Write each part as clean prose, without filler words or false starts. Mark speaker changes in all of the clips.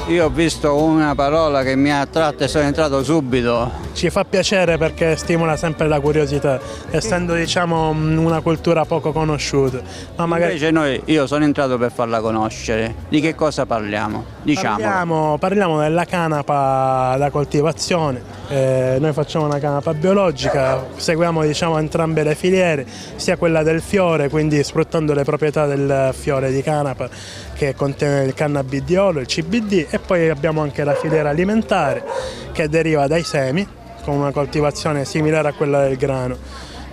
Speaker 1: Io ho visto una parola che mi ha attratto e sono entrato subito.
Speaker 2: Ci fa piacere perché stimola sempre la curiosità, essendo diciamo una cultura poco conosciuta. Ma magari
Speaker 1: Io sono entrato per farla conoscere. Di che cosa parliamo? Diciamo.
Speaker 2: parliamo della canapa da coltivazione. Noi facciamo una canapa biologica, seguiamo diciamo entrambe le filiere, sia quella del fiore, quindi sfruttando le proprietà del fiore di canapa che contiene il cannabidiolo, il CBD, e poi abbiamo anche la filiera alimentare che deriva dai semi, con una coltivazione similare a quella del grano,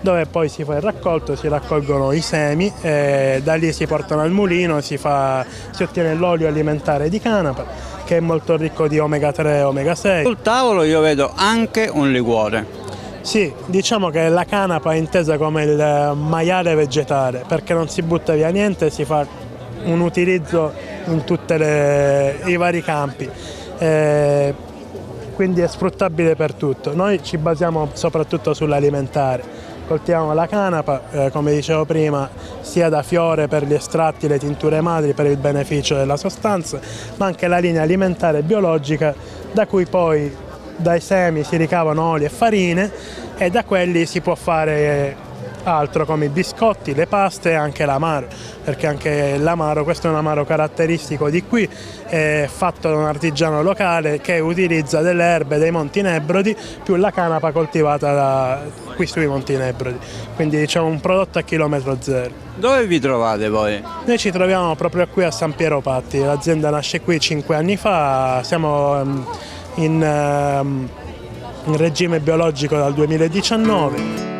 Speaker 2: dove poi si fa il raccolto, si raccolgono i semi, da lì si portano al mulino, si ottiene l'olio alimentare di canapa, che è molto ricco di omega 3 e omega 6.
Speaker 1: Sul tavolo io vedo anche un liquore.
Speaker 2: Sì, diciamo che la canapa è intesa come il maiale vegetale, perché non si butta via niente, si fa un utilizzo in tutti i vari campi. Quindi è sfruttabile per tutto. Noi ci basiamo soprattutto sull'alimentare, coltiviamo la canapa, come dicevo prima, sia da fiore per gli estratti, le tinture madri per il beneficio della sostanza, ma anche la linea alimentare biologica, da cui poi dai semi si ricavano oli e farine, e da quelli si può fare altro come i biscotti, le paste e anche l'amaro, perché anche l'amaro, questo è un amaro caratteristico di qui, è fatto da un artigiano locale che utilizza delle erbe dei Monti Nebrodi più la canapa coltivata qui sui Monti Nebrodi, quindi diciamo un prodotto a chilometro zero.
Speaker 1: Dove vi trovate voi?
Speaker 2: Noi ci troviamo proprio qui a San Piero Patti, l'azienda nasce qui 5 anni fa, siamo in regime biologico dal 2019.